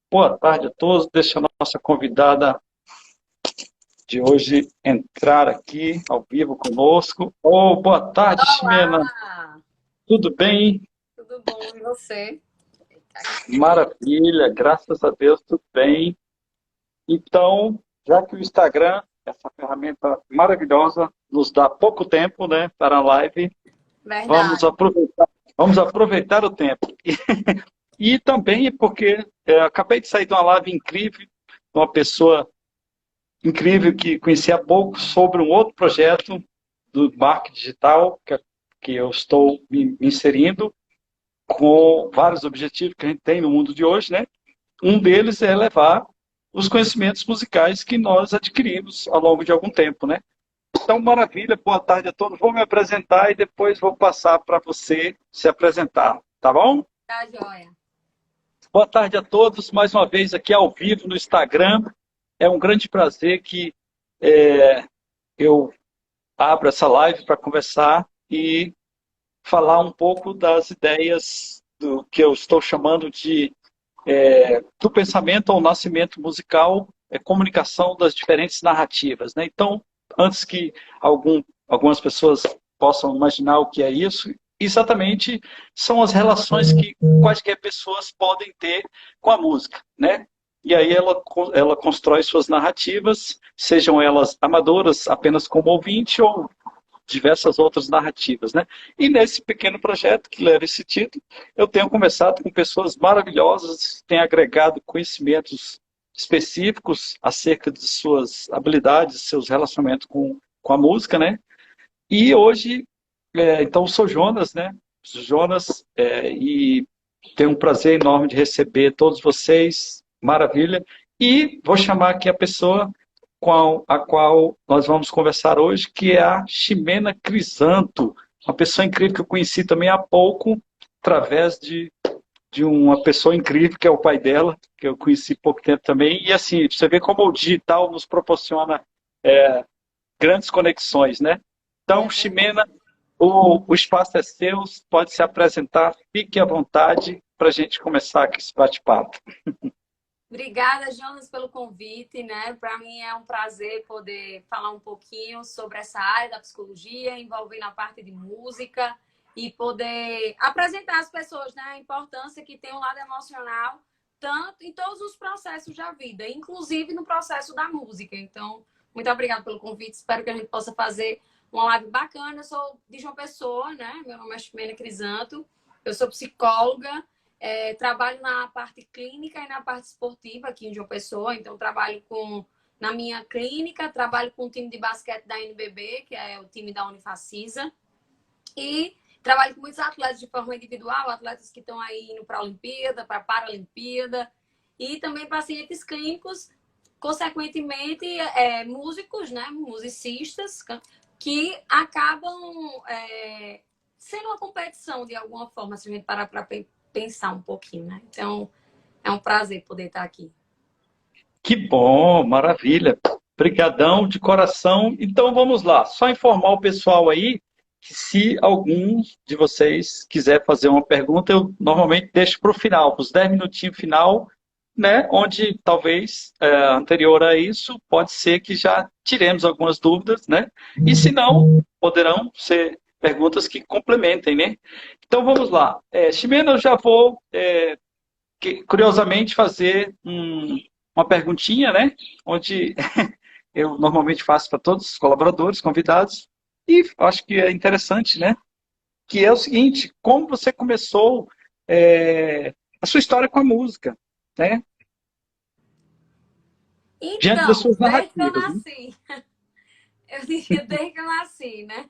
Boa tarde a todos. Deixa a nossa convidada de hoje entrar aqui ao vivo conosco. Oh, boa tarde, Ximena. Olá, Tudo bem? tudo bom e você? Tá aqui. Maravilha, graças a Deus, tudo bem. Então, já que o Instagram, essa ferramenta maravilhosa, nos dá pouco tempo, né, para a live, vamos Verdade. aproveitar, vamos aproveitar o tempo. E também porque acabei de sair de uma live incrível, de uma pessoa incrível que conheci há pouco sobre um outro projeto do marketing digital que eu estou me inserindo com vários objetivos que a gente tem no mundo de hoje, né? Um deles é levar os conhecimentos musicais que nós adquirimos ao longo de algum tempo, né? Então, maravilha, boa tarde a todos. Vou me apresentar e depois vou passar para você se apresentar, tá bom? Tá, joia. Boa tarde a todos, mais uma vez aqui ao vivo no Instagram. É um grande prazer que é, eu abro essa live para conversar e falar um pouco das ideias do que eu estou chamando de do pensamento ao nascimento musical, comunicação das diferentes narrativas, né? Então, antes que algumas pessoas possam imaginar o que é isso, exatamente são as relações que quaisquer pessoas podem ter com a música, né? E aí ela constrói suas narrativas, sejam elas amadoras apenas como ouvinte ou diversas outras narrativas, né? E nesse pequeno projeto que leva esse título, eu tenho conversado com pessoas maravilhosas, tenho agregado conhecimentos específicos acerca de suas habilidades, seus relacionamentos com a música, né? E hoje, então, sou Jonas, né? Jonas, e tenho um prazer enorme de receber todos vocês, maravilha. E vou chamar aqui a pessoa com a qual nós vamos conversar hoje, que é a Ximena Crisanto, uma pessoa incrível que eu conheci também há pouco, através de uma pessoa incrível, que é o pai dela, que eu conheci há pouco tempo também. E assim, você vê como o digital nos proporciona grandes conexões, né? Então, É verdade. Ximena, o espaço é seu, pode se apresentar, fique à vontade para a gente começar aqui esse bate-papo. Obrigada, Jonas, pelo convite, né? Para mim é um prazer poder falar um pouquinho sobre essa área da psicologia, envolvendo a parte de música e poder apresentar às pessoas, né, a importância que tem o lado emocional, tanto em todos os processos da vida, inclusive no processo da música. Então, muito obrigada pelo convite. Espero que a gente possa fazer uma live bacana. Eu sou de João Pessoa, né? Meu nome é Ximena Crisanto. Eu sou psicóloga. Trabalho na parte clínica e na parte esportiva aqui em João Pessoa. Então, na minha clínica, trabalho com o time de basquete da NBB, que é o time da Unifacisa. E trabalho com muitos atletas de forma individual, atletas que estão aí indo para a Olimpíada, para a Paralimpíada. E também pacientes clínicos, consequentemente, músicos, né? Musicistas, que acabam sendo uma competição de alguma forma, se a gente parar para pensar um pouquinho, né? Então, é um prazer poder estar aqui. Que bom, maravilha. Obrigadão de coração. Então vamos lá. Só informar o pessoal aí que se algum de vocês quiser fazer uma pergunta, eu normalmente deixo para o final, para os 10 minutinhos final, né? Onde talvez anterior a isso, pode ser que já tiremos algumas dúvidas, né? E se não, poderão ser perguntas que complementem, né? Então vamos lá. Ximena, eu já vou curiosamente fazer uma perguntinha, né? Onde eu normalmente faço para todos os colaboradores, convidados, e acho que é interessante, né? Que é o seguinte: como você começou a sua história com a música, né? Diante das Então, suas desde que eu narrativas, né? nasci, eu diria desde que eu nasci, né?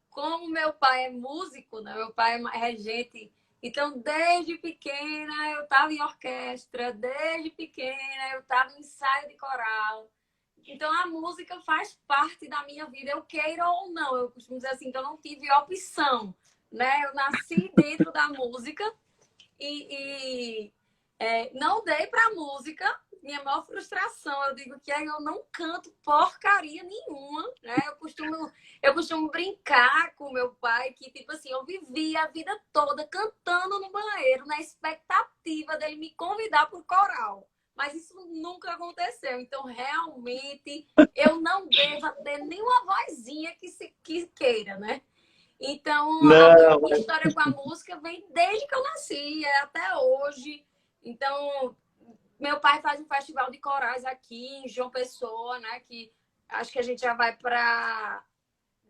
Como meu pai é músico, né? Meu pai é regente, então desde pequena eu estava em orquestra, desde pequena eu estava em ensaio de coral. Então a música faz parte da minha vida, eu queira ou não. Eu costumo dizer assim que eu não tive opção, né? Eu nasci dentro da música e não dei para música. Minha maior frustração, eu digo que eu não canto porcaria nenhuma, né? Eu costumo brincar com meu pai que, tipo assim, eu vivi a vida toda cantando no banheiro, na expectativa dele me convidar para o coral. mas isso nunca aconteceu. Então, realmente, eu não devo ter nenhuma vozinha que queira, né? Então, a minha Não, história com a música vem desde que eu nasci, até hoje. Então, meu pai faz um festival de corais aqui em João Pessoa, né? Que acho que a gente já vai para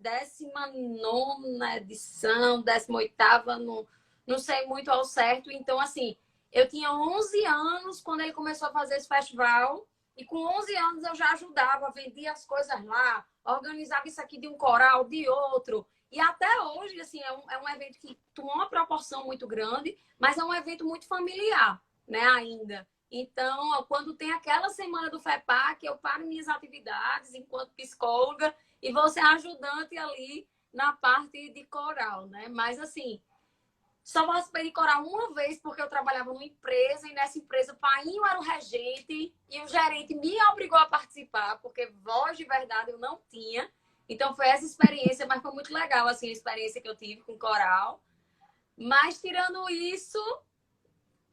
19ª edição, 18ª, não sei muito ao certo. Então, assim, eu tinha 11 anos quando ele começou a fazer esse festival. E com 11 anos eu já ajudava, vendia as coisas lá, organizava isso aqui de um coral, de outro. E até hoje, assim, é um evento que tomou uma proporção muito grande, mas é um evento muito familiar, né, ainda. Então, quando tem aquela semana do FEPAC, eu paro minhas atividades enquanto psicóloga e vou ser ajudante ali na parte de coral, né? Mas, assim, só participei de coral uma vez porque eu trabalhava numa empresa e nessa empresa o painho era o regente e o gerente me obrigou a participar porque voz de verdade eu não tinha. Então foi essa experiência, mas foi muito legal assim, a experiência que eu tive com coral. Mas tirando isso,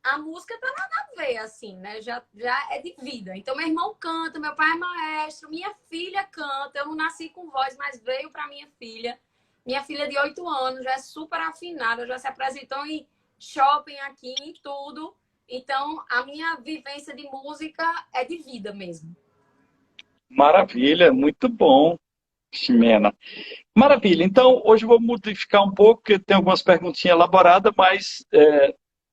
a música tá nada a ver, assim, né? Já é de vida. Então meu irmão canta, meu pai é maestro, minha filha canta. Eu não nasci com voz, mas veio para minha filha. Minha filha de 8 anos já é super afinada, já se apresentou em shopping aqui, em tudo. Então, a minha vivência de música é de vida mesmo. maravilha, muito bom, Ximena. Maravilha. Então, hoje eu vou modificar um pouco, porque tem algumas perguntinhas elaboradas, mas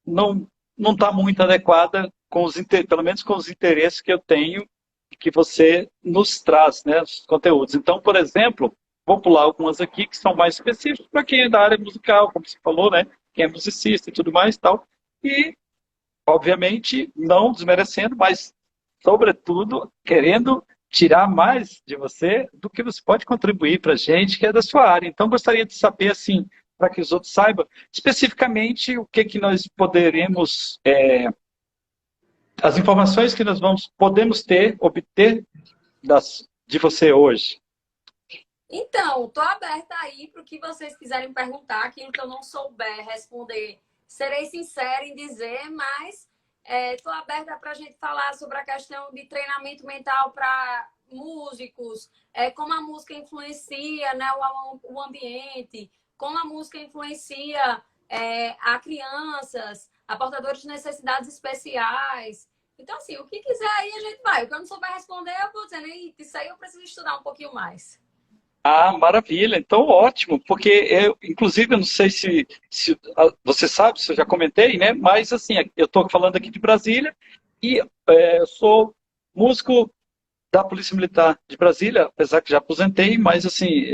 não não está muito adequada com pelo menos com os interesses que eu tenho e que você nos traz, né, os conteúdos. Então, por exemplo, vou pular algumas aqui que são mais específicas para quem é da área musical, como você falou, né, quem é musicista e tudo mais e tal. E, obviamente, não desmerecendo, mas, sobretudo, querendo tirar mais de você do que você pode contribuir para a gente, que é da sua área. Então, gostaria de saber, assim, para que os outros saibam, especificamente o que, que nós poderemos, as informações que nós podemos obter de você hoje. Então, estou aberta aí para o que vocês quiserem perguntar, aquilo que eu não souber responder. Serei sincera em dizer, mas estou aberta para a gente falar sobre a questão de treinamento mental para músicos, como a música influencia, né, o ambiente, como a música influencia a crianças, a portadores de necessidades especiais. Então, assim, o que quiser aí a gente vai. O que eu não souber responder, eu vou dizendo, isso aí eu preciso estudar um pouquinho mais. Ah, maravilha. Então, ótimo, porque eu, inclusive, eu não sei se você sabe, se eu já comentei, né? Mas, assim, eu estou falando aqui de Brasília e eu sou músico da Polícia Militar de Brasília, apesar que já aposentei, mas, assim,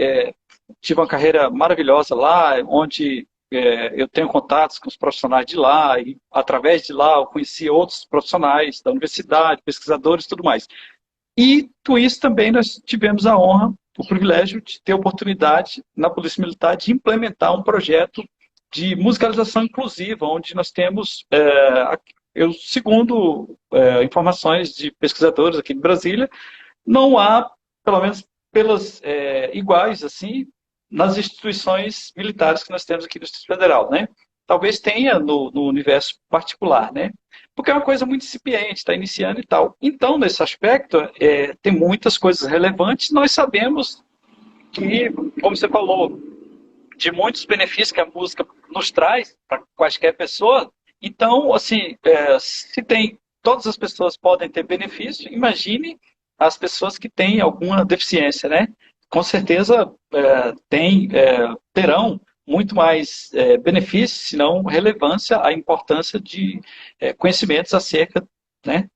tive uma carreira maravilhosa lá, onde eu tenho contatos com os profissionais de lá e, através de lá, eu conheci outros profissionais da universidade, pesquisadores e tudo mais. E com isso também nós tivemos a honra, o privilégio de ter a oportunidade na Polícia Militar de implementar um projeto de musicalização inclusiva, onde nós temos, eu, segundo informações de pesquisadores aqui de Brasília, não há, pelo menos pelas iguais assim, nas instituições militares que nós temos aqui no Distrito Federal, né? Talvez tenha no universo particular, né? Porque é uma coisa muito incipiente, está iniciando e tal. Então, nesse aspecto, tem muitas coisas relevantes. Nós sabemos que, como você falou, de muitos benefícios que a música nos traz para quaisquer pessoa. Então, assim, se tem, todas as pessoas podem ter benefício, imagine as pessoas que têm alguma deficiência, né? Com certeza terão muito mais benefícios, se não relevância, a importância de conhecimentos acerca, né,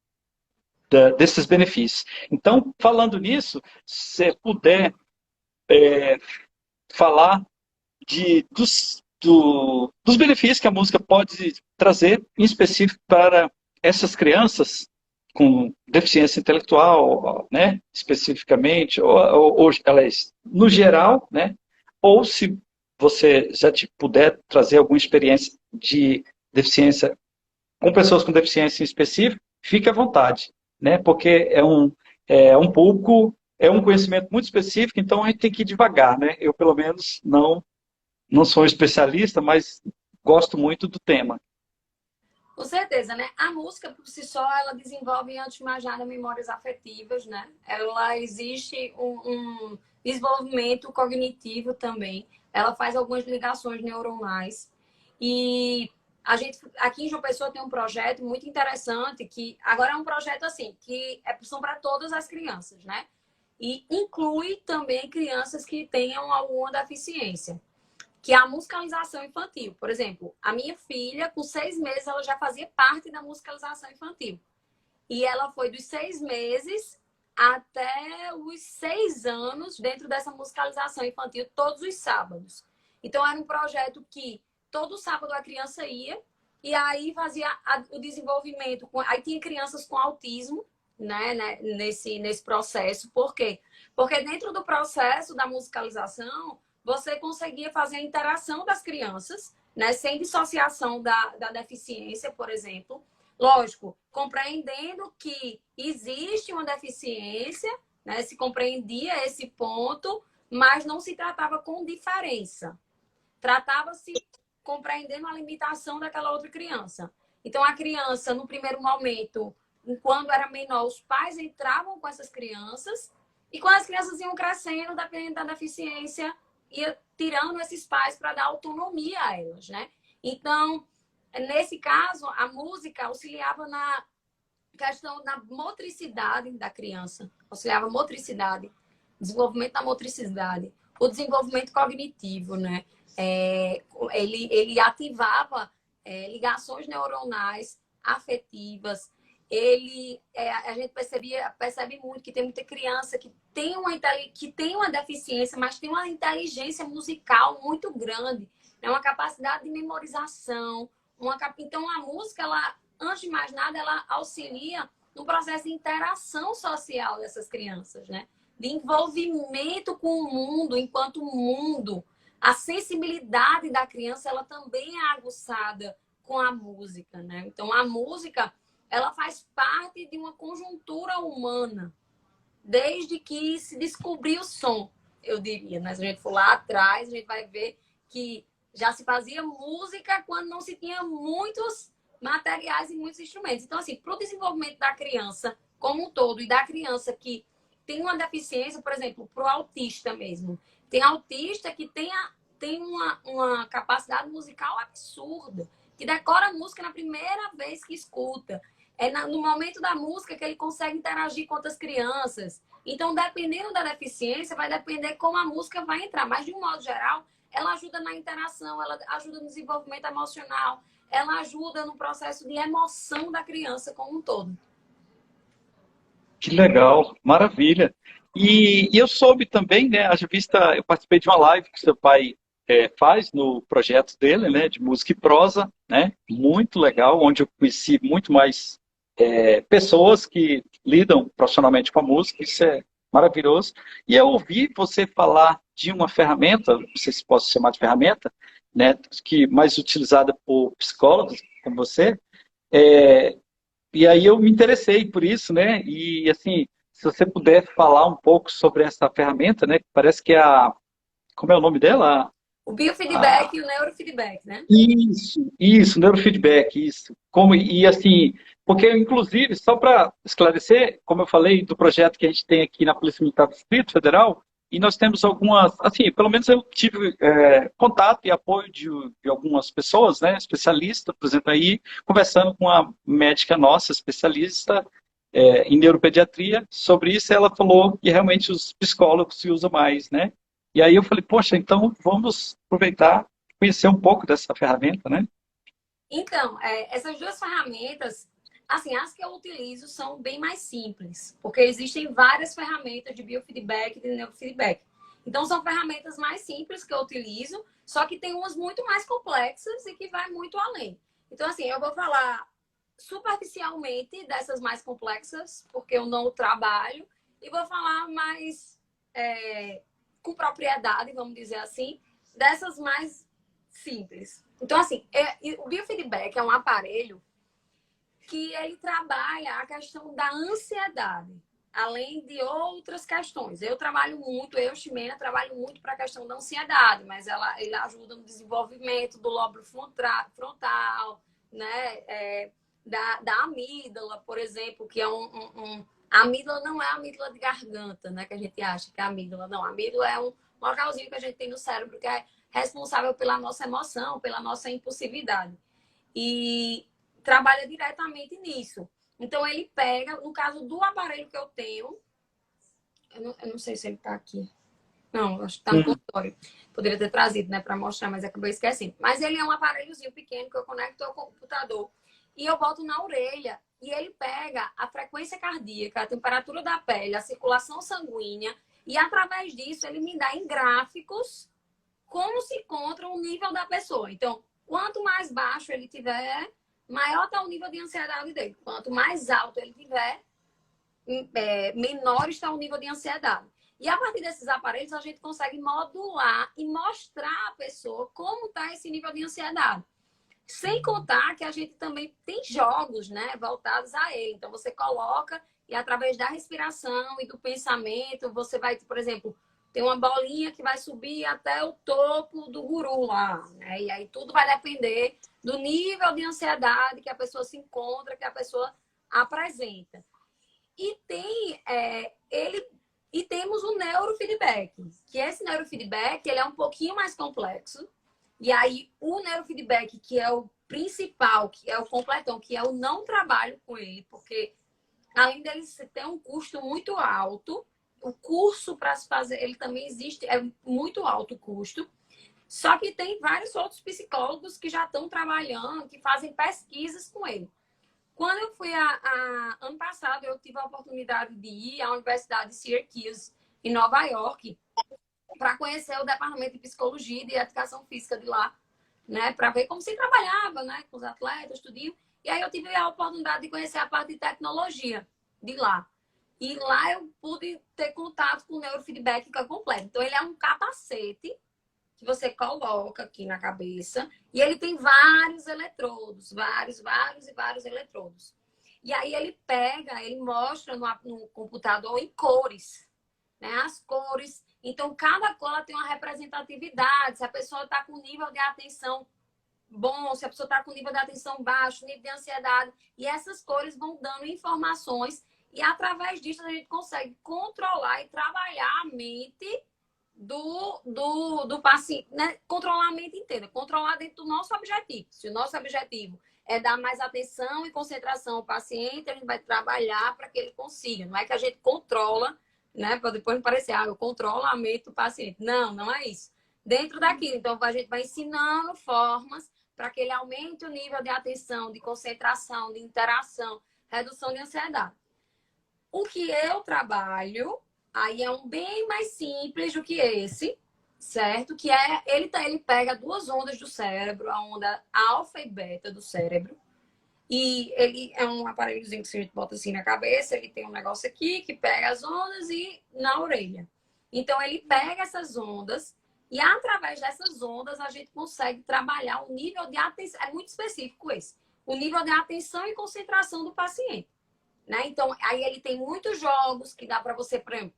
desses benefícios. Então, falando nisso, se puder falar dos benefícios que a música pode trazer, em específico para essas crianças com deficiência intelectual, né, especificamente, ou aliás, no geral, né, ou se você já puder trazer alguma experiência de deficiência com pessoas com deficiência em específico, fique à vontade, né, porque é um pouco, é um conhecimento muito específico, então a gente tem que ir devagar, né, eu pelo menos não sou um especialista, mas gosto muito do tema. Com certeza, né? A música, por si só, ela desenvolve, antes de mais nada, memórias afetivas, né? Ela existe um desenvolvimento cognitivo também. Ela faz algumas ligações neuronais. E a gente, aqui em João Pessoa, tem um projeto muito interessante, que agora é um projeto assim, que são para todas as crianças, né? E inclui também crianças que tenham alguma deficiência, que é a musicalização infantil. Por exemplo, a minha filha, com 6 meses, ela já fazia parte da musicalização infantil. E ela foi dos 6 meses até os 6 anos dentro dessa musicalização infantil, todos os sábados. Então, era um projeto que todo sábado a criança ia e aí fazia o desenvolvimento. Aí tinha crianças com autismo, né, nesse processo. Por quê? Porque dentro do processo da musicalização, você conseguia fazer a interação das crianças, né, sem dissociação da deficiência, por exemplo. Lógico, compreendendo que existe uma deficiência, né, se compreendia esse ponto, mas não se tratava com diferença. Tratava-se compreendendo a limitação daquela outra criança. Então, a criança, no primeiro momento, quando era menor, os pais entravam com essas crianças e quando as crianças iam crescendo, dependendo da deficiência, ia tirando esses pais para dar autonomia a elas, né? Então, nesse caso, a música auxiliava na questão da motricidade da criança, auxiliava a motricidade, desenvolvimento da motricidade, o desenvolvimento cognitivo, né? Ele ativava ligações neuronais afetivas. A gente percebe muito que tem muita criança que tem uma deficiência, mas tem uma inteligência musical muito grande, né? Uma capacidade de memorização. Então, a música, ela, antes de mais nada, ela auxilia no processo de interação social dessas crianças, né? De envolvimento com o mundo enquanto mundo. A sensibilidade da criança, ela também é aguçada com a música, né? Então, a música, ela faz parte de uma conjuntura humana, desde que se descobriu o som, eu diria, né? Se a gente for lá atrás, a gente vai ver que já se fazia música quando não se tinha muitos materiais e muitos instrumentos. Então, assim, para o desenvolvimento da criança como um todo e da criança que tem uma deficiência, por exemplo, para o autista mesmo. Tem autista que tem uma capacidade musical absurda, que decora a música na primeira vez que escuta. No momento da música que ele consegue interagir com outras crianças. Então, dependendo da deficiência, vai depender como a música vai entrar. Mas, de um modo geral, ela ajuda na interação, ela ajuda no desenvolvimento emocional, ela ajuda no processo de emoção da criança como um todo. Que legal, maravilha. E eu soube também, né, haja vista, eu participei de uma live que seu pai faz no projeto dele, né, de música e prosa, né, muito legal, onde eu conheci muito mais pessoas que lidam profissionalmente com a música, isso é maravilhoso. E eu ouvi você falar de uma ferramenta, não sei se posso chamar de ferramenta, né, que mais utilizada por psicólogos como você, é, e aí eu me interessei por isso, né? E assim, se você puder falar um pouco sobre essa ferramenta, né? Que parece que é como é o nome dela? O biofeedback e o neurofeedback, né? Isso, neurofeedback, isso. E assim, porque inclusive, só para esclarecer, como eu falei do projeto que a gente tem aqui na Polícia Militar do Distrito Federal, e nós temos algumas, assim, pelo menos eu tive contato e apoio de algumas pessoas, né, especialistas, por exemplo, aí, conversando com uma médica nossa, especialista em neuropediatria, sobre isso, ela falou que realmente os psicólogos se usam mais, né? E aí eu falei, poxa, então vamos aproveitar, conhecer um pouco dessa ferramenta, né? Então, essas duas ferramentas, assim, as que eu utilizo são bem mais simples, porque existem várias ferramentas de biofeedback e de neurofeedback. Então, são ferramentas mais simples que eu utilizo, só que tem umas muito mais complexas e que vai muito além. Então, assim, eu vou falar superficialmente dessas mais complexas, porque eu não trabalho, e vou falar mais com propriedade, vamos dizer assim, dessas mais simples. Então, assim, o biofeedback é um aparelho que ele trabalha a questão da ansiedade, além de outras questões. Ximena, trabalho muito para a questão da ansiedade, mas ele ajuda no desenvolvimento do lóbulo frontal, né? Da amígdala, por exemplo, que é a amígdala não é a amígdala de garganta, né? Que a gente acha que é a amígdala. Não, a amígdala é um localzinho que a gente tem no cérebro que é responsável pela nossa emoção, pela nossa impulsividade. E trabalha diretamente nisso. Então, ele pega, no caso do aparelho que eu tenho, eu não sei se ele está aqui. Não, acho que está no consultório. Poderia ter trazido, né, para mostrar, mas acabei esquecendo. Mas ele é um aparelhozinho pequeno que eu conecto ao computador. E eu boto na orelha e ele pega a frequência cardíaca, a temperatura da pele, a circulação sanguínea. E através disso, ele me dá em gráficos como se encontra o nível da pessoa. Então, quanto mais baixo ele tiver, maior está o nível de ansiedade dele. Quanto mais alto ele tiver, menor está o nível de ansiedade. E a partir desses aparelhos, a gente consegue modular e mostrar à pessoa como está esse nível de ansiedade. Sem contar que a gente também tem jogos, né, voltados a ele. Então, você coloca e através da respiração e do pensamento, você vai, por exemplo, tem uma bolinha que vai subir até o topo do guru lá, né? E aí tudo vai depender do nível de ansiedade que a pessoa se encontra, que a pessoa apresenta. E tem e temos o neurofeedback, que esse neurofeedback ele é um pouquinho mais complexo. E aí o neurofeedback, que é o principal, que é o completão, que eu não trabalho com ele, porque além dele ter um custo muito alto, o curso para se fazer, ele também existe, é muito alto o custo. Só que tem vários outros psicólogos que já estão trabalhando, que fazem pesquisas com ele. Quando eu fui ano passado, eu tive a oportunidade de ir à Universidade de Syracuse, em Nova York, para conhecer o departamento de psicologia e de educação física de lá, né? Para ver como se trabalhava, né? Com os atletas, tudinho. E aí eu tive a oportunidade de conhecer a parte de tecnologia de lá. E lá eu pude ter contato com o neurofeedback que é completo. Então, ele é um capacete que você coloca aqui na cabeça e ele tem vários eletrodos, vários eletrodos. E aí ele pega, ele mostra no computador em cores, né? As cores. Então, cada cor tem uma representatividade. Se a pessoa está com nível de atenção bom, se a pessoa está com nível de atenção baixo, nível de ansiedade. E essas cores vão dando informações e através disso a gente consegue controlar e trabalhar a mente do paciente, né? Controlar a mente inteira, controlar dentro do nosso objetivo. Se o nosso objetivo é dar mais atenção e concentração ao paciente, a gente vai trabalhar para que ele consiga. Não é que a gente controla, né? Para depois não parecer, eu controlo a mente do paciente. Não, não é isso. Dentro daquilo, então a gente vai ensinando formas para que ele aumente o nível de atenção, de concentração, de interação, redução de ansiedade. O que eu trabalho aí é um bem mais simples do que esse, certo? Que é ele pega duas ondas do cérebro, a onda alfa e beta do cérebro. E ele é um aparelhozinho que a gente bota assim na cabeça, ele tem um negócio aqui que pega as ondas e na orelha. Então ele pega essas ondas e através dessas ondas a gente consegue trabalhar o nível de atenção, é muito específico esse, o nível de atenção e concentração do paciente. Né? Então, aí ele tem muitos jogos que dá para você, por exemplo,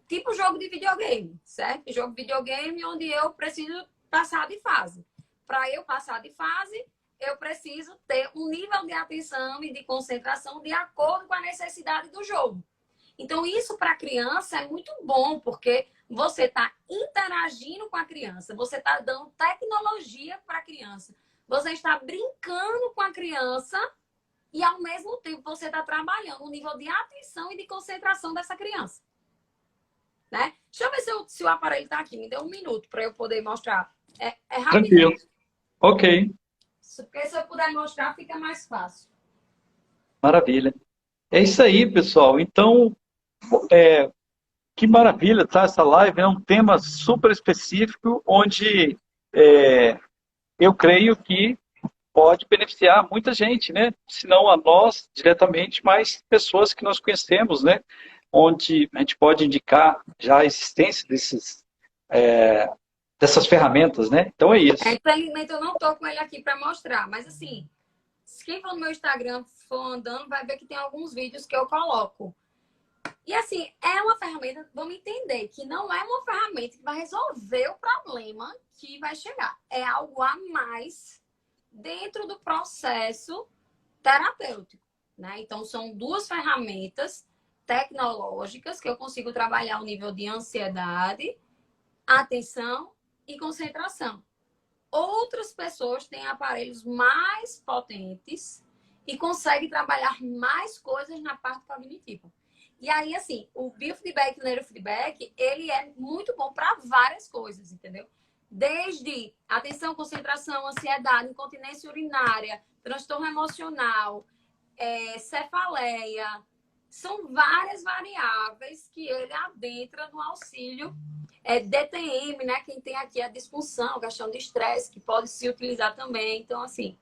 tipo jogo de videogame, certo? Jogo de videogame onde eu preciso passar de fase. Para eu passar de fase, eu preciso ter um nível de atenção e de concentração de acordo com a necessidade do jogo. Então, isso para a criança é muito bom, porque você está interagindo com a criança, você está dando tecnologia para a criança, você está brincando com a criança e, ao mesmo tempo, você está trabalhando o nível de atenção e de concentração dessa criança. Né? Deixa eu ver se o aparelho está aqui. Me dê um minuto para eu poder mostrar. É rapidinho. Tranquilo. Ok. Porque se eu puder mostrar, fica mais fácil. Maravilha. É isso aí, pessoal. Então, que maravilha, tá? Essa live é um tema super específico, onde eu creio que pode beneficiar muita gente, né? Se não a nós diretamente, mas pessoas que nós conhecemos, né? Onde a gente pode indicar já a existência dessas ferramentas, né? Então é isso. Infelizmente eu não estou com ele aqui para mostrar, mas assim, quem for no meu Instagram, for andando, vai ver que tem alguns vídeos que eu coloco. E assim, é uma ferramenta, vamos entender, que não é uma ferramenta que vai resolver o problema que vai chegar. É algo a mais dentro do processo terapêutico, né? Então, são duas ferramentas tecnológicas que eu consigo trabalhar o nível de ansiedade, atenção e concentração. Outras pessoas têm aparelhos mais potentes e conseguem trabalhar mais coisas na parte cognitiva. E aí, assim, o biofeedback e o neurofeedback, ele é muito bom para várias coisas, entendeu? Desde atenção, concentração, ansiedade, incontinência urinária, transtorno emocional, cefaleia. São várias variáveis que ele adentra no auxílio DTM, né? Quem tem aqui a disfunção, a questão de estresse, que pode se utilizar também. Então, assim,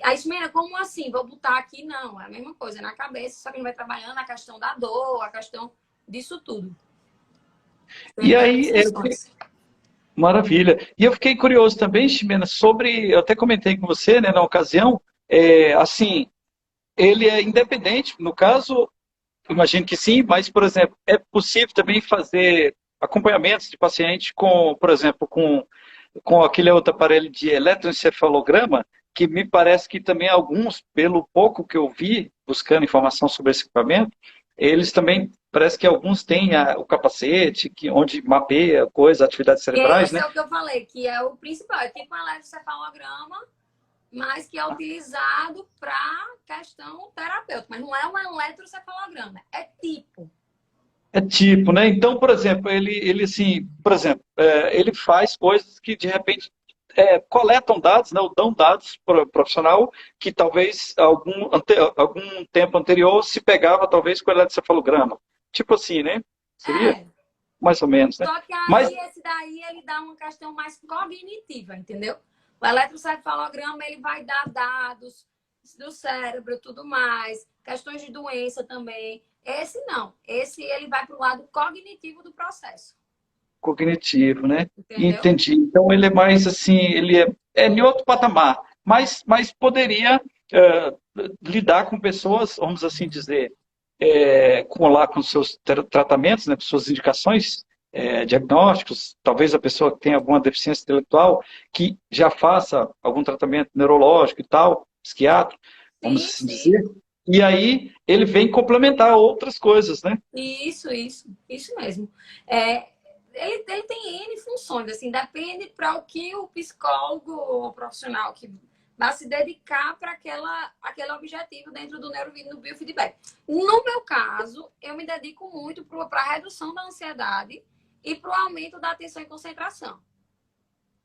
aí, Ismena, como assim? Vou botar aqui? Não, é a mesma coisa, é na cabeça, só que ele vai trabalhando a questão da dor, a questão disso tudo. E Tem várias aí, sessões. maravilha. E eu fiquei curioso também, Ximena, sobre, eu até comentei com você, né, na ocasião, assim, ele é independente, no caso, imagino que sim, mas, por exemplo, é possível também fazer acompanhamentos de paciente com, por exemplo, com aquele outro aparelho de eletroencefalograma, que me parece que também alguns, pelo pouco que eu vi, buscando informação sobre esse equipamento, eles também, parece que alguns têm o capacete, onde mapeia coisas, atividades cerebrais, Esse né? é o que eu falei, que é o principal, é tipo um eletrocefalograma, mas que é utilizado para questão terapêutica. Mas não é um eletrocefalograma, é tipo. É tipo, né? Então, por exemplo, ele assim, por exemplo, ele faz coisas que de repente coletam dados, né, ou dão dados para o profissional que talvez algum tempo anterior se pegava talvez com o eletrocefalograma. Tipo assim, né? Seria É. mais ou menos, né? Só que Mas, aí, esse daí, ele dá uma questão mais cognitiva, entendeu? O eletrocefalograma, ele vai dar dados do cérebro, tudo mais, questões de doença também. Esse não. Esse, ele vai para o lado cognitivo do processo, cognitivo, né? entendeu? Entendi. Então ele é mais assim, ele é em outro patamar, mas poderia é, lidar com pessoas, vamos assim dizer, com seus tratamentos, né, com suas indicações, diagnósticos, talvez a pessoa que tenha alguma deficiência intelectual, que já faça algum tratamento neurológico e tal, psiquiátrico, vamos Sim, assim sim. dizer, e aí ele vem complementar outras coisas, né? Isso mesmo. É, ele tem N funções, assim, depende para o que o psicólogo ou profissional que vai se dedicar para aquele objetivo dentro do no biofeedback. No meu caso, eu me dedico muito para a redução da ansiedade e para o aumento da atenção e concentração,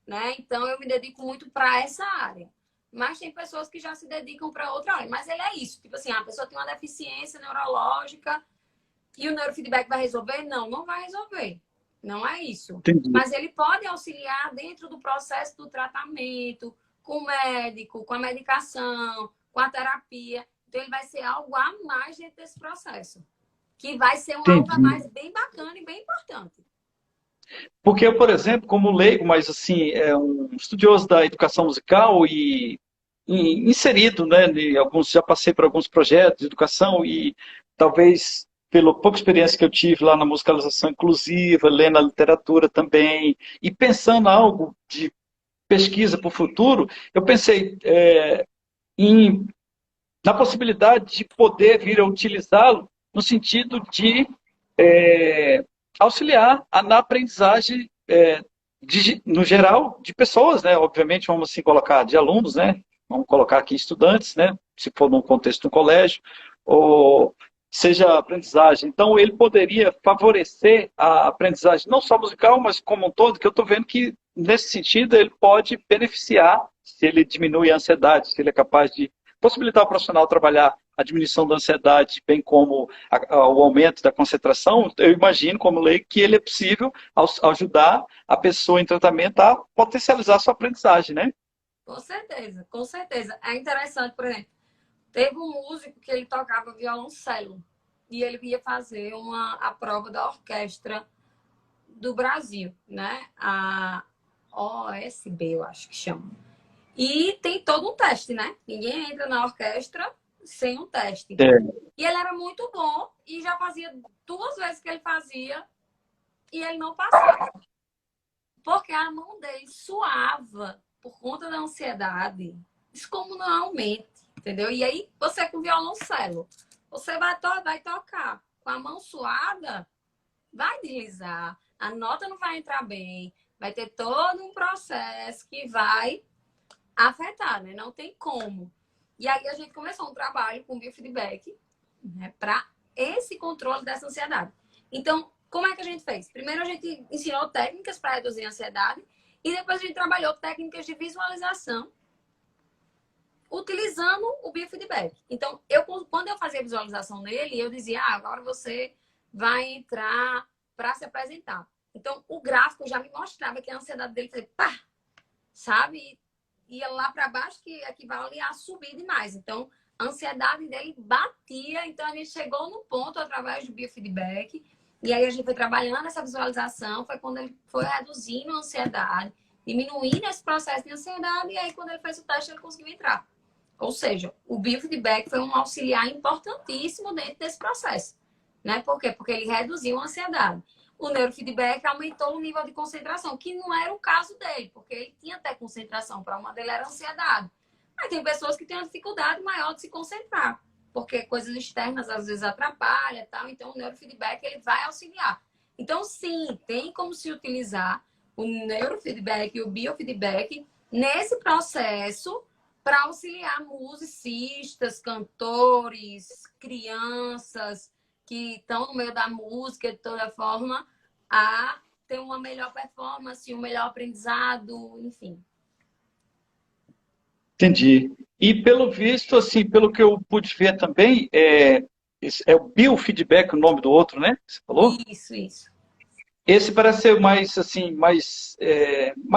né? Então, eu me dedico muito para essa área. Mas tem pessoas que já se dedicam para outra área. Mas ele é isso. Tipo assim, a pessoa tem uma deficiência neurológica e o neurofeedback vai resolver? Não, não vai resolver. Não é isso. Entendi. Mas ele pode auxiliar dentro do processo do tratamento, com o médico, com a medicação, com a terapia. Então, ele vai ser algo a mais dentro desse processo. Que vai ser um algo a Entendi. mais bem bacana e bem importante. Porque eu, por exemplo, como leigo, mas assim, é um estudioso da educação musical e inserido, né, já passei por alguns projetos de educação e talvez pela pouca experiência que eu tive lá na musicalização inclusiva, lendo a literatura também e pensando algo de pesquisa para o futuro, eu pensei em, na possibilidade de poder vir a utilizá-lo no sentido de auxiliar na aprendizagem, no geral, de pessoas, né? Obviamente, vamos assim colocar de alunos, né? Vamos colocar aqui estudantes, né? Se for num contexto de um colégio, ou seja aprendizagem. Então, ele poderia favorecer a aprendizagem, não só musical, mas como um todo, que eu estou vendo que, nesse sentido, ele pode beneficiar se ele diminui a ansiedade, se ele é capaz de possibilitar ao profissional trabalhar a diminuição da ansiedade, bem como o aumento da concentração, eu imagino, como lei, que ele é possível ajudar a pessoa em tratamento a potencializar a sua aprendizagem, né? Com certeza, com certeza. É interessante, por exemplo, teve um músico que ele tocava violoncelo e ele ia fazer a prova da orquestra do Brasil, né? A OSB, eu acho que chama. E tem todo um teste, né? Ninguém entra na orquestra sem um teste. É, E ele era muito bom e já fazia 2 vezes que ele fazia e ele não passava. Porque a mão dele suava por conta da ansiedade. descomunalmente, entendeu? E aí, você com violoncelo, você vai tocar com a mão suada, vai deslizar, a nota não vai entrar bem, vai ter todo um processo que vai afetar, né? Não tem como. E aí a gente começou um trabalho com biofeedback, né, para esse controle dessa ansiedade. Então, como é que a gente fez? Primeiro a gente ensinou técnicas para reduzir a ansiedade e depois a gente trabalhou técnicas de visualização utilizando o biofeedback. Então, quando eu fazia visualização nele, eu dizia, agora você vai entrar para se apresentar. Então, o gráfico já me mostrava que a ansiedade dele fazia pá, sabe? Ia lá para baixo, que equivale a subir demais. Então, a ansiedade dele batia. Então, a gente chegou no ponto através do biofeedback. E aí, a gente foi trabalhando essa visualização. Foi quando ele foi reduzindo a ansiedade, diminuindo esse processo de ansiedade. E aí, quando ele fez o teste, ele conseguiu entrar. Ou seja, o biofeedback foi um auxiliar importantíssimo dentro desse processo. Né? Por quê? Porque ele reduziu a ansiedade. O neurofeedback aumentou o nível de concentração, que não era o caso dele, porque ele tinha até concentração, para uma dele era ansiedade. Mas tem pessoas que têm uma dificuldade maior de se concentrar, porque coisas externas às vezes atrapalham e tal, então o neurofeedback ele vai auxiliar. Então, sim, tem como se utilizar o neurofeedback e o biofeedback nesse processo para auxiliar musicistas, cantores, crianças que estão no meio da música de toda forma, a ter uma melhor performance, um melhor aprendizado, enfim. Entendi. E pelo visto, assim, pelo que eu pude ver também, é o biofeedback o nome do outro, né? Que você falou? Isso. Esse parece ser mais, assim, mais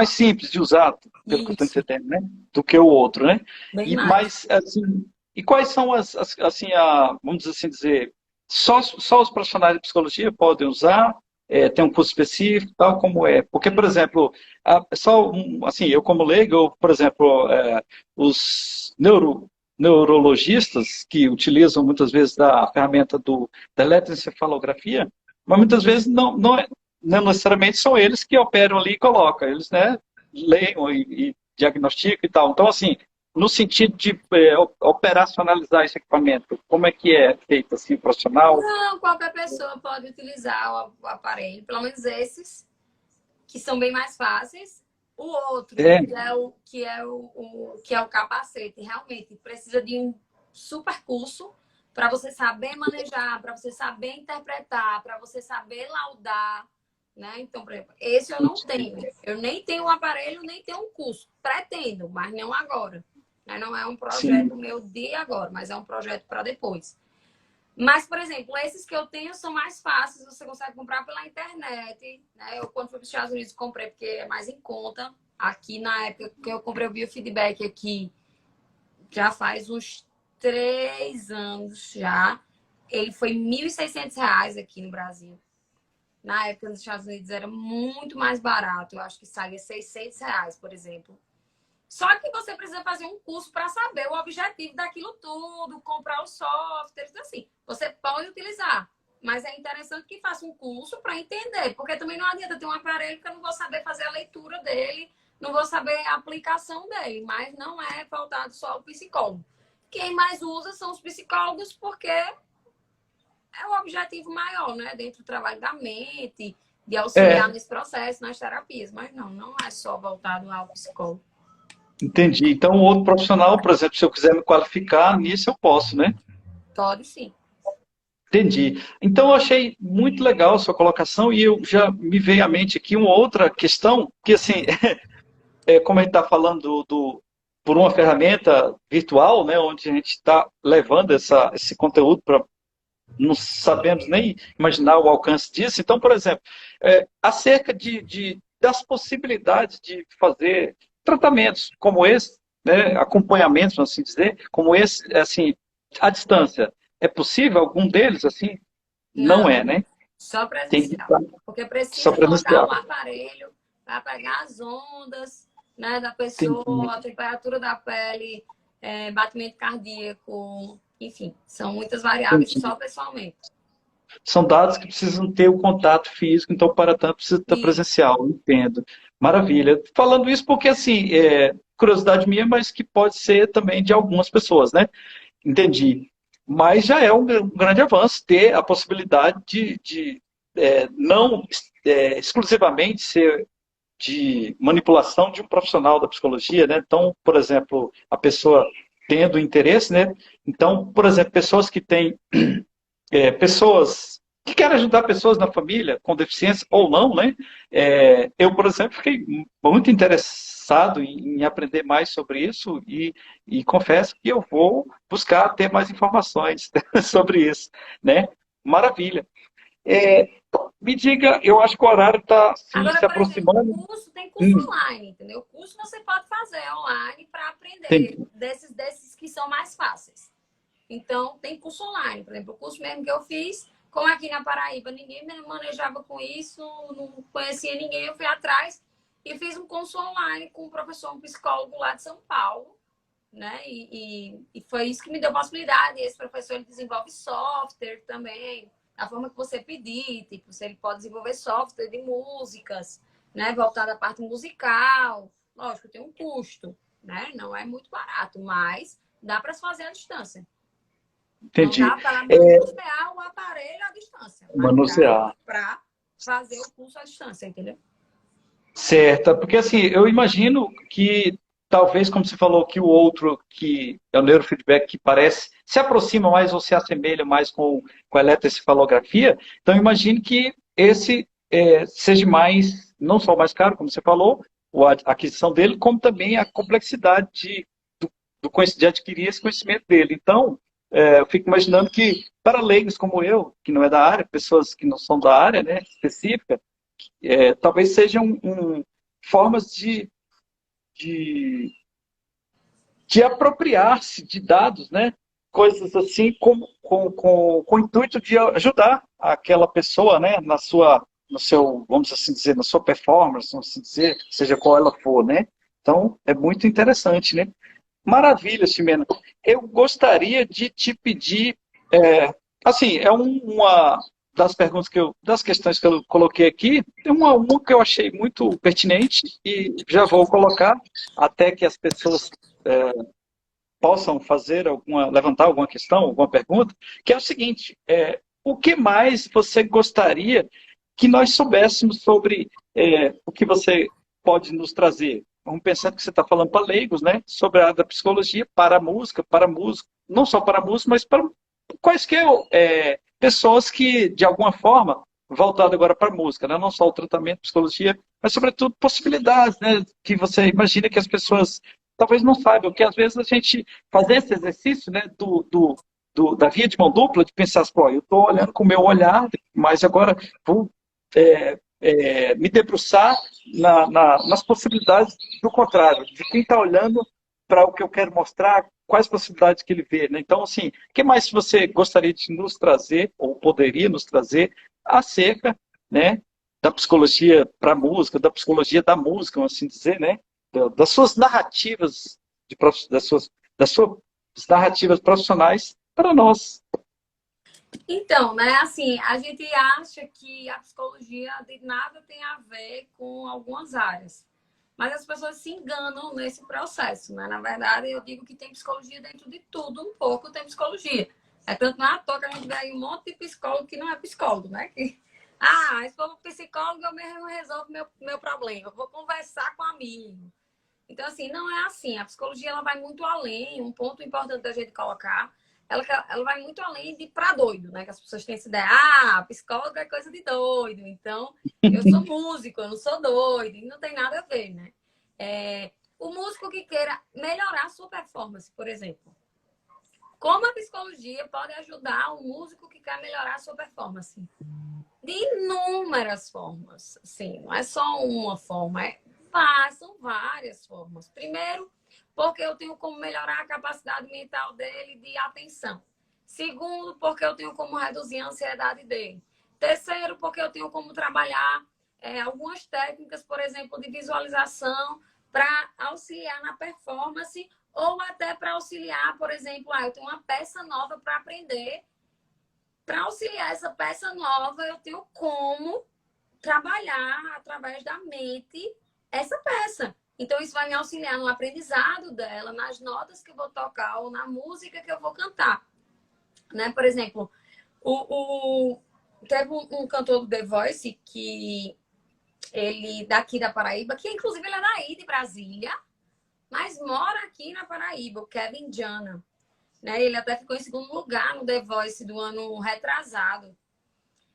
simples de usar, pelo que eu estou Isso. entendendo, né? Do que o outro, né? Bem E mais. mais, assim, e quais são assim, vamos assim dizer, só os profissionais de psicologia podem usar? Tem um curso específico, tal como é? Porque, por exemplo, assim, eu como leigo, por exemplo, os neurologistas que utilizam muitas vezes da ferramenta da eletroencefalografia, mas muitas vezes não necessariamente são eles que operam ali e colocam, eles, né, leem e diagnosticam e tal. Então, assim, no sentido de operacionalizar esse equipamento, como é que é feito, assim, profissional? Não, qualquer pessoa pode utilizar o aparelho, pelo menos esses, que são bem mais fáceis. O outro, É, que é o capacete, realmente precisa de um super curso para você saber manejar, para você saber interpretar, para você saber laudar, né? Então, por exemplo, esse eu não tenho. Eu nem tenho um aparelho, nem tenho um curso. Pretendo, mas não agora. Né? Não é um projeto sim, meu de agora, mas é um projeto para depois. Mas, por exemplo, esses que eu tenho são mais fáceis, você consegue comprar pela internet. Né? Eu, quando fui para os Estados Unidos, comprei porque é mais em conta. Aqui, na época que eu comprei o biofeedback aqui, já faz uns 3 anos já. Ele foi R$ 1.600 aqui no Brasil. Na época, nos Estados Unidos, era muito mais barato. Eu acho que saía R$ 600, por exemplo. Só que você precisa fazer um curso para saber o objetivo daquilo tudo, comprar os softwares, assim. Você pode utilizar, mas é interessante que faça um curso para entender, porque também não adianta ter um aparelho que eu não vou saber fazer a leitura dele, não vou saber a aplicação dele, mas não é voltado só ao psicólogo. Quem mais usa são os psicólogos, porque é o objetivo maior, né? Dentro do trabalho da mente, de auxiliar é, nesse processo, nas terapias. Mas não é só voltado ao psicólogo. entendi. Então, outro profissional, por exemplo, se eu quiser me qualificar nisso, eu posso, né? Pode sim. Entendi. Então, eu achei muito legal a sua colocação e eu já me veio à mente aqui uma outra questão, que assim, como a gente está falando por uma ferramenta virtual, né, onde a gente está levando esse conteúdo para não sabemos nem imaginar o alcance disso. Então, por exemplo, acerca das possibilidades de fazer tratamentos como esse, né, acompanhamentos, vamos assim dizer, como esse, assim, à distância. É possível algum deles, assim? Não Não, é, né? só Tem que presencial. estar Porque só precisa botar o presencial. aparelho para pegar as ondas, né, da pessoa, Entendi. a temperatura da pele, batimento cardíaco, enfim, são muitas variáveis Entendi. só pessoalmente. São dados que precisam ter o contato físico, então, para tanto, precisa estar Isso. presencial, entendo. Maravilha. Falando isso porque, assim, curiosidade minha, mas que pode ser também de algumas pessoas, né? Entendi. Mas já é um grande avanço ter a possibilidade de não exclusivamente ser de manipulação de um profissional da psicologia, né? Então, por exemplo, a pessoa tendo interesse, né? Então, por exemplo, pessoas que têm pessoas que querem ajudar pessoas na família com deficiência ou não, né? Eu, por exemplo, fiquei muito interessado em aprender mais sobre isso e confesso que eu vou buscar ter mais informações sobre isso, né? Maravilha. É, Me diga, eu acho que o horário está se Agora, por exemplo, aproximando. curso tem curso Hum, online, entendeu? Curso você pode fazer online para aprender entendi. desses que são mais fáceis. Então, tem curso online. Por exemplo, o curso mesmo que eu fiz, como aqui na Paraíba ninguém me manejava com isso, não conhecia ninguém, eu fui atrás e fiz um curso online com um professor, um psicólogo lá de São Paulo, né? E foi isso que me deu possibilidade. Esse professor ele desenvolve software também, da forma que você pedir, tipo, se ele pode desenvolver software de músicas, né? Voltado à parte musical. Lógico, tem um custo, né? Não é muito barato, mas dá para se fazer à distância. Não Entendi. dá para É, manusear o aparelho à distância, mas dá manusear. para fazer o curso à distância, entendeu? Certo, porque assim, eu imagino que talvez, como você falou, que o outro, que é o neurofeedback, que parece, se aproxima mais ou se assemelha mais com a eletroencefalografia, então eu imagino que esse seja mais, não só mais caro, como você falou, a aquisição dele, como também a complexidade de adquirir esse conhecimento dele. Então, eu fico imaginando que, para leigos como eu, que não é da área, pessoas que não são da área, né, específica, talvez sejam formas de, de apropriar-se de dados, né? Coisas assim com o intuito de ajudar aquela pessoa, né? No seu, vamos assim dizer, na sua performance, vamos assim dizer, seja qual ela for, né? Então, é muito interessante, né? Maravilha, Ximena. Eu gostaria de te pedir, assim, uma das perguntas das questões que eu coloquei aqui, tem uma que eu achei muito pertinente e já vou colocar até que as pessoas possam levantar alguma questão, alguma pergunta, que é o seguinte: o que mais você gostaria que nós soubéssemos sobre o que você pode nos trazer? Vamos pensando que você está falando para leigos, né? Sobre a área da psicologia para a música, não só para a música, mas para quaisquer pessoas que, de alguma forma, voltado agora para a música, né? Não só o tratamento, psicologia, mas, sobretudo, possibilidades, né? Que você imagina que as pessoas talvez não saibam, que às vezes a gente fazer esse exercício, né, da via de mão dupla, de pensar, pô, eu estou olhando com o meu olhar, mas agora vou me debruçar nas possibilidades do contrário, de quem está olhando para o que eu quero mostrar, quais possibilidades que ele vê. Né? Então, assim, o que mais você gostaria de nos trazer, ou poderia nos trazer, acerca, né, da psicologia para a música, da psicologia da música, vamos assim dizer, né? Das suas narrativas, das suas narrativas profissionais para nós. Então, né, assim, a gente acha que a psicologia de nada tem a ver com algumas áreas. Mas as pessoas se enganam nesse processo, né? Na verdade, eu digo que tem psicologia dentro de tudo, um pouco tem psicologia. É tanto não é à toa que a gente vê aí um monte de psicólogo que não é psicólogo, né? Se for psicólogo, eu mesmo resolvo meu problema. Eu vou conversar com um amigo. Então, assim, não é assim. A psicologia ela vai muito além. Um ponto importante da gente colocar, ela vai muito além de para doido, né? Que as pessoas têm essa ideia, psicólogo é coisa de doido. Então, eu sou músico, eu não sou doido. E não tem nada a ver, né? O músico que queira melhorar a sua performance, por exemplo. Como a psicologia pode ajudar o músico que quer melhorar a sua performance? De inúmeras formas. Assim, não é só uma forma, são várias formas. Primeiro, porque eu tenho como melhorar a capacidade mental dele de atenção. Segundo, porque eu tenho como reduzir a ansiedade dele. Terceiro, porque eu tenho como trabalhar algumas técnicas, por exemplo, de visualização para auxiliar na performance ou até para auxiliar, por exemplo, eu tenho uma peça nova para aprender. Para auxiliar essa peça nova, eu tenho como trabalhar através da mente essa peça. Então, isso vai me auxiliar no aprendizado dela, nas notas que eu vou tocar ou na música que eu vou cantar. Né? Por exemplo, teve um cantor do The Voice que ele daqui da Paraíba, que inclusive ele é daí de Brasília, mas mora aqui na Paraíba, o Kevin Jana. Né? Ele até ficou em segundo lugar no The Voice do ano retrasado.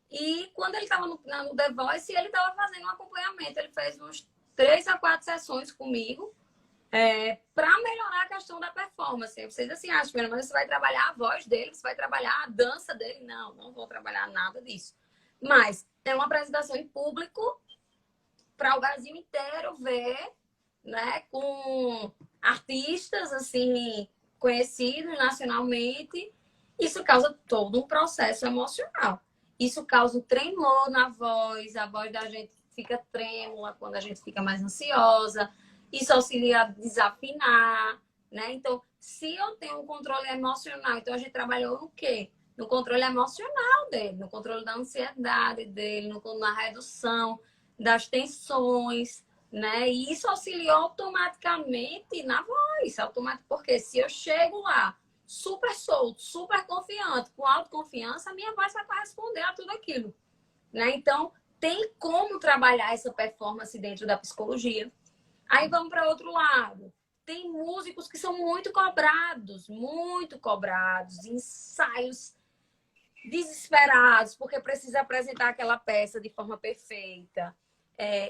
E quando ele estava no The Voice, ele estava fazendo um acompanhamento. Ele fez uns 3 a 4 sessões comigo para melhorar a questão da performance. Vocês assim acham, mas você vai trabalhar a voz dele, você vai trabalhar a dança dele? Não, não vou trabalhar nada disso. Mas é uma apresentação em público para o Brasil inteiro ver, né, com artistas assim conhecidos nacionalmente. Isso causa todo um processo emocional. Isso causa um tremor na voz, a voz da gente fica trêmula quando a gente fica mais ansiosa. Isso auxilia a desafinar, né? Então, se eu tenho um controle emocional, então a gente trabalhou no quê? No controle emocional dele, no controle da ansiedade dele, na redução das tensões, né? E isso auxiliou automaticamente na voz, porque se eu chego lá super solto, super confiante, com autoconfiança, a minha voz vai corresponder a tudo aquilo, né? Então, tem como trabalhar essa performance dentro da psicologia. Aí vamos para outro lado. Tem músicos que são muito cobrados, ensaios desesperados, porque precisa apresentar aquela peça de forma perfeita.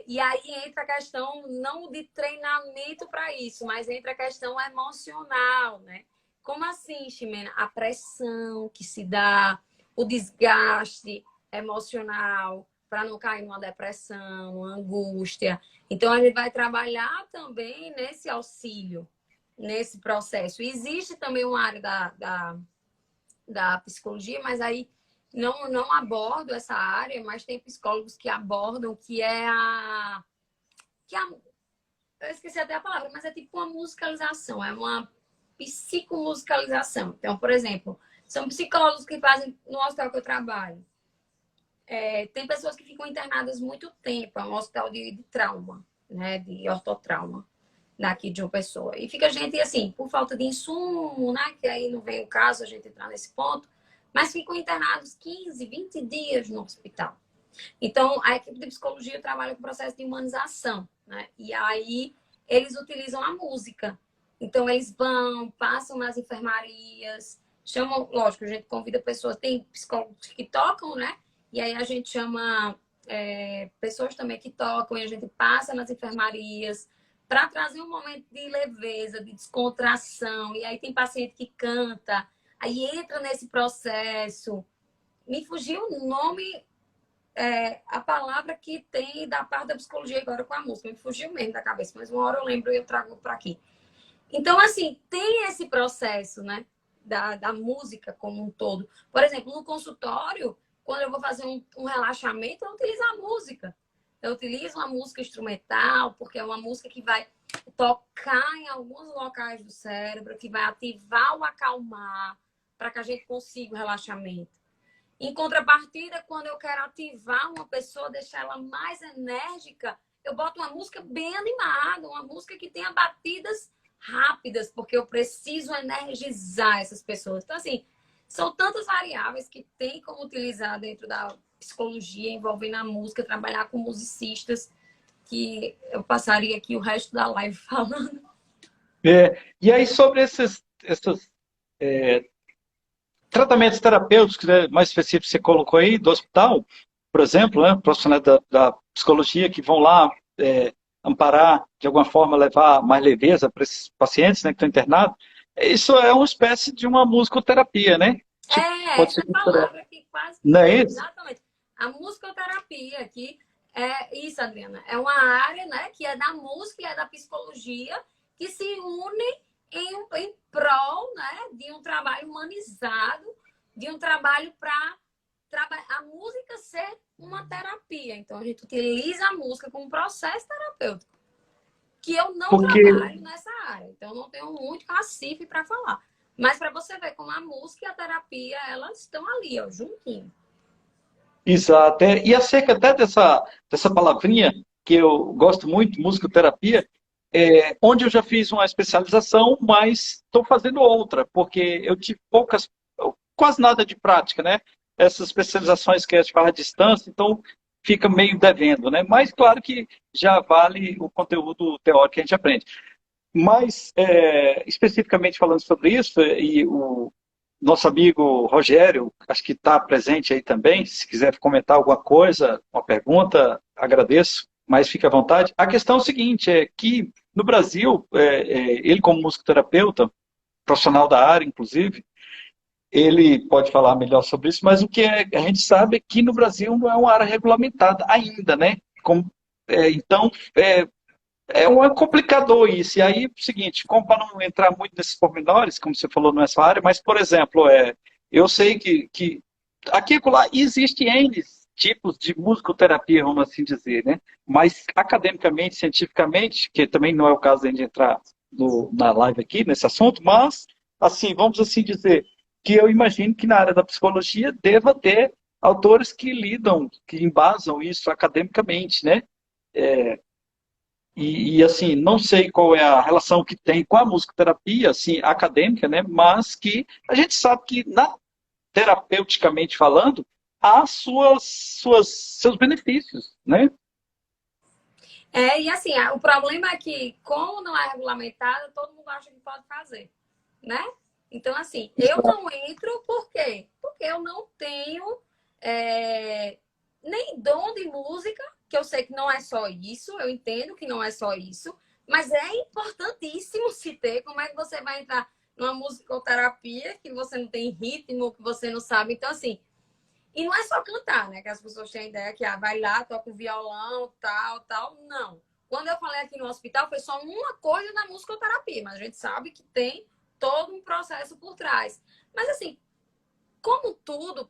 E aí entra a questão não de treinamento para isso, mas entra a questão emocional, né? Como assim, Ximena? A pressão que se dá, o desgaste emocional para não cair numa depressão, uma angústia. Então, a gente vai trabalhar também nesse auxílio, nesse processo. Existe também uma área da psicologia, mas aí não abordo essa área, mas tem psicólogos que abordam, que é eu esqueci até a palavra, mas é tipo uma musicalização, é uma psicomusicalização. Então, por exemplo, são psicólogos que fazem no hospital que eu trabalho. Tem pessoas que ficam internadas muito tempo, é um hospital de trauma, né, de ortotrauma, daqui de uma pessoa. E fica gente, assim, por falta de insumo, né, que aí não vem o caso a gente entrar nesse ponto, mas ficam internados 15, 20 dias no hospital. Então, a equipe de psicologia trabalha com o processo de humanização, né, e aí eles utilizam a música. Então, eles passam nas enfermarias, chamam, lógico, a gente convida pessoas, tem psicólogos que tocam, né, e aí a gente chama pessoas também que tocam e a gente passa nas enfermarias para trazer um momento de leveza, de descontração. E aí tem paciente que canta, aí entra nesse processo. Me fugiu o nome, a palavra que tem da parte da psicologia agora com a música. Me fugiu mesmo da cabeça, mas uma hora eu lembro e eu trago para aqui. Então, assim, tem esse processo, né, da música como um todo. Por exemplo, no consultório, quando eu vou fazer um relaxamento, eu utilizo a música. Eu utilizo uma música instrumental, porque é uma música que vai tocar em alguns locais do cérebro, que vai ativar o acalmar, para que a gente consiga o relaxamento. Em contrapartida, quando eu quero ativar uma pessoa, deixar ela mais enérgica, eu boto uma música bem animada, uma música que tenha batidas rápidas, porque eu preciso energizar essas pessoas. Então, assim, são tantas variáveis que tem como utilizar dentro da psicologia, envolvendo a música, trabalhar com musicistas, que eu passaria aqui o resto da live falando. E aí, sobre esses tratamentos terapêuticos, né, mais específicos, você colocou aí, do hospital, por exemplo, né, profissionais da psicologia que vão lá amparar, de alguma forma, levar mais leveza para esses pacientes, né, que estão internados. Isso é uma espécie de uma musicoterapia, né? Tipo, pode Essa ser palavra que quase... Não é isso? Exatamente. A musicoterapia, que é isso, Adriana. É uma área, né, que é da música e é da psicologia, que se une em prol, né, de um trabalho humanizado, de um trabalho para a música ser uma terapia. Então, a gente utiliza a música como processo terapêutico, que eu não trabalho nessa área. Então, eu não tenho muito cacife para falar. Mas para você ver como a música e a terapia, elas estão ali, ó, juntinho. Exato. E acerca até dessa palavrinha, que eu gosto muito, musicoterapia, onde eu já fiz uma especialização, mas estou fazendo outra, porque eu tive quase nada de prática, né? Essas especializações que a gente faz à distância, então fica meio devendo, né? Mas claro que já vale o conteúdo teórico que a gente aprende. Mas, especificamente falando sobre isso, e o nosso amigo Rogério, acho que está presente aí também, se quiser comentar alguma coisa, uma pergunta, agradeço, mas fique à vontade. A questão é o seguinte, é que no Brasil, ele como musicoterapeuta, profissional da área, inclusive, ele pode falar melhor sobre isso, mas o que a gente sabe é que no Brasil não é uma área regulamentada ainda, né? Então, um complicador isso. E aí, é o seguinte, como para não entrar muito nesses pormenores, como você falou nessa área, mas, por exemplo, eu sei que aqui e lá existe N tipos de musicoterapia, vamos assim dizer, né? Mas academicamente, cientificamente, que também não é o caso de entrar na live aqui, nesse assunto, mas, assim, vamos assim dizer, que eu imagino que na área da psicologia deva ter autores que lidam, que embasam isso academicamente, né? Assim, não sei qual é a relação que tem com a musicoterapia, assim, acadêmica, né? Mas que a gente sabe que, terapeuticamente falando, há seus benefícios, né? E assim, o problema é que, como não é regulamentado, todo mundo acha que pode fazer, né? Então, assim, eu não entro, por quê? Porque eu não tenho nem dom de música, que eu sei que não é só isso, eu entendo que não é só isso, mas é importantíssimo se ter. Como é que você vai entrar numa musicoterapia que você não tem ritmo, que você não sabe? Então, assim, e não é só cantar, né? Que as pessoas têm a ideia que vai lá, toca o violão, tal. Não. Quando eu falei aqui no hospital, foi só uma coisa da musicoterapia, mas a gente sabe que tem todo um processo por trás. Mas, assim, como tudo,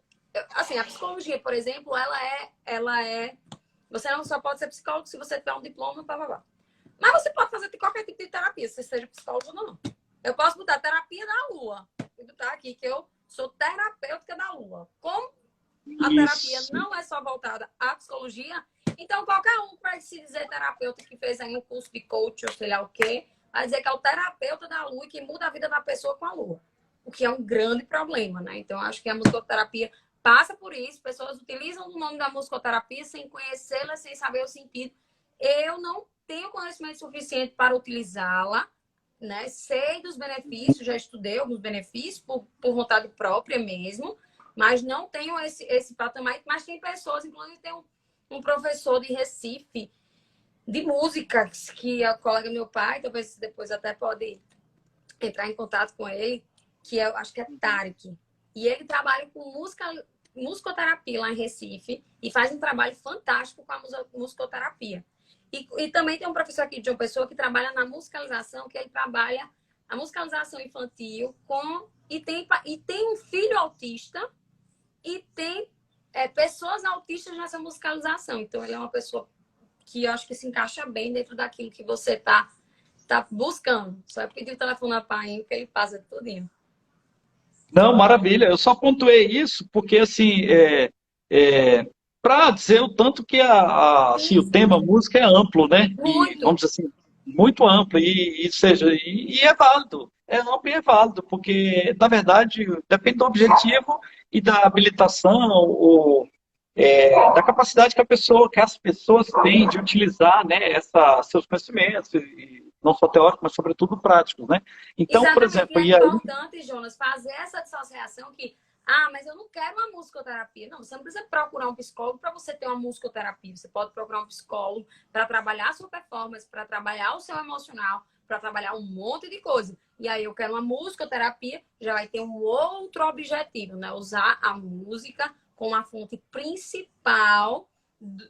assim, a psicologia, por exemplo, ela é. Você não só pode ser psicólogo se você tiver um diploma, blá. Mas você pode fazer qualquer tipo de terapia, se você seja psicólogo ou não. Eu posso botar terapia da Lua. Vou botar aqui que eu sou terapêutica da Lua. Como a terapia não é só voltada à psicologia, então qualquer um que vai se dizer terapeuta que fez aí um curso de coach ou sei lá o quê, vai dizer que é o terapeuta da Lua e que muda a vida da pessoa com a Lua. O que é um grande problema, né? Então, acho que a musicoterapia passa por isso. Pessoas utilizam o nome da musicoterapia sem conhecê-la, sem saber o sentido. Eu não tenho conhecimento suficiente para utilizá-la, né? Sei dos benefícios, já estudei alguns benefícios por vontade própria mesmo, mas não tenho esse patamar. Mas tem pessoas, inclusive tem um professor de Recife, de música, que é o colega do meu pai, talvez depois até pode entrar em contato com ele, que eu acho que é Tarek. E ele trabalha com musicoterapia lá em Recife e faz um trabalho fantástico com a musicoterapia. E também tem um professor aqui de João Pessoa que trabalha na musicalização, que ele trabalha a musicalização infantil e tem um filho autista e tem pessoas autistas nessa musicalização. Então, ele é uma pessoa que eu acho que se encaixa bem dentro daquilo que você está buscando. Só é pedir o telefone para ele que ele passa tudinho. Não, maravilha. Eu só pontuei isso porque, assim, para dizer o tanto que assim, o tema música é amplo, né? E, Muito. vamos dizer assim, muito amplo. E é válido. É amplo e é válido, porque, na verdade, depende do objetivo e da habilitação ou da capacidade que as pessoas têm de utilizar, né, seus conhecimentos, não só teóricos, mas sobretudo práticos, né? Então, exatamente, por exemplo, e é importante, Jonas, fazer essa dissociação que, mas eu não quero uma musicoterapia. Não, você não precisa procurar um psicólogo para você ter uma musicoterapia. Você pode procurar um psicólogo para trabalhar a sua performance, para trabalhar o seu emocional, para trabalhar um monte de coisa. E aí eu quero uma musicoterapia, já vai ter um outro objetivo, né? Usar a música como a fonte principal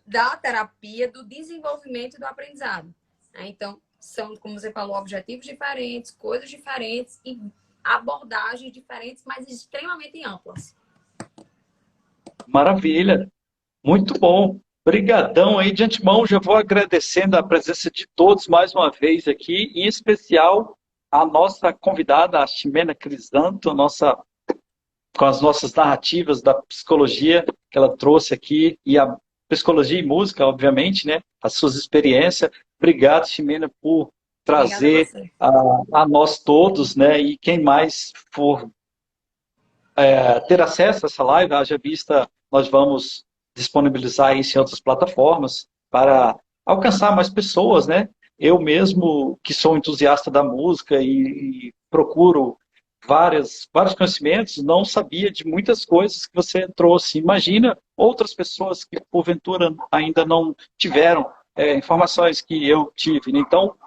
da terapia, do desenvolvimento e do aprendizado. Então, são, como você falou, objetivos diferentes, coisas diferentes e abordagens diferentes, mas extremamente amplas. Maravilha, muito bom. Obrigadão aí de antemão, já vou agradecendo a presença de todos mais uma vez aqui, em especial a nossa convidada, a Ximena Crisanto, com as nossas narrativas da psicologia que ela trouxe aqui, e a psicologia e música, obviamente, né? As suas experiências. Obrigado, Ximena, por Obrigada a trazer você. a nós todos, né? E quem mais for ter acesso a essa live, haja vista, nós vamos disponibilizar isso em outras plataformas para alcançar mais pessoas, né? Eu mesmo, que sou entusiasta da música e procuro vários conhecimentos, não sabia de muitas coisas que você trouxe. Imagina outras pessoas que, porventura, ainda não tiveram informações que eu tive, né? Então,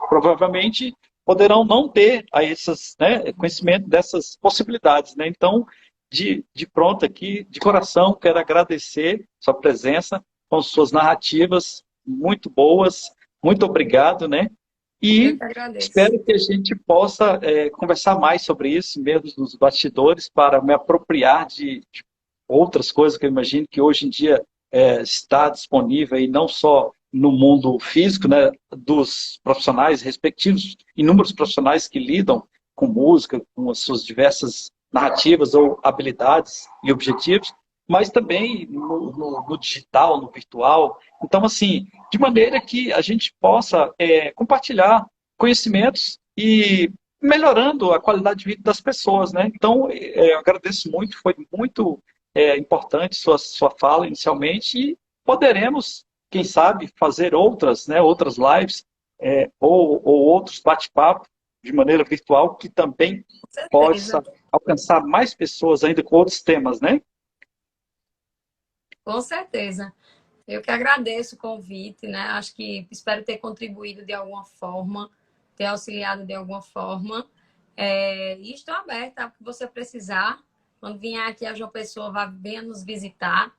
provavelmente poderão não ter a esses, né, conhecimento dessas possibilidades, né? Então, de pronto aqui, de coração, quero agradecer sua presença com suas narrativas muito boas. Muito obrigado, né? Eu E que agradeço. espero que a gente possa conversar mais sobre isso, mesmo nos bastidores, para me apropriar de outras coisas que eu imagino que hoje em dia está disponível, e não só no mundo físico, né, dos profissionais respectivos, inúmeros profissionais que lidam com música, com as suas diversas narrativas ou habilidades e objetivos, mas também no digital, no virtual. Então, assim, de maneira que a gente possa compartilhar conhecimentos e melhorando a qualidade de vida das pessoas, né? Então, eu agradeço muito, foi muito importante sua fala inicialmente, e poderemos, quem sabe, fazer outras, né, outras lives ou outros bate-papos de maneira virtual que também Com certeza. possa alcançar mais pessoas ainda com outros temas, né? Com certeza. Eu que agradeço o convite, né? Acho que espero ter contribuído de alguma forma, ter auxiliado de alguma forma. E estou aberta ao que você precisar. Quando vier aqui a João Pessoa, venha nos visitar.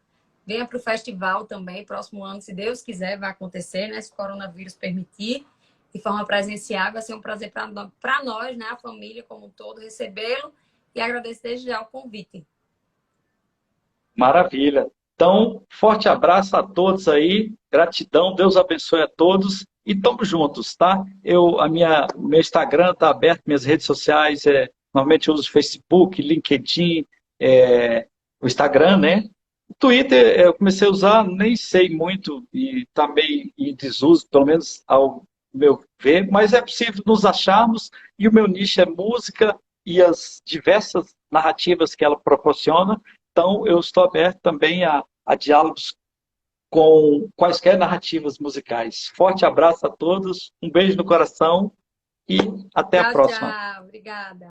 Venha para o festival também, próximo ano, se Deus quiser, vai acontecer, né? Se o coronavírus permitir, de forma presencial. Vai ser um prazer para nós, né? A família como um todo, recebê-lo. E agradeço desde já o convite. Maravilha. Então, forte abraço a todos aí, gratidão, Deus abençoe a todos e estamos juntos, tá? Meu Instagram está aberto, minhas redes sociais, normalmente eu uso Facebook, LinkedIn, o Instagram, né? O Twitter eu comecei a usar, nem sei muito e está meio em desuso, pelo menos ao meu ver, mas é possível nos acharmos, e o meu nicho é música e as diversas narrativas que ela proporciona. Então, eu estou aberto também a diálogos com quaisquer narrativas musicais. Forte abraço a todos, um beijo no coração e até a Tchau, próxima. tchau. Obrigada.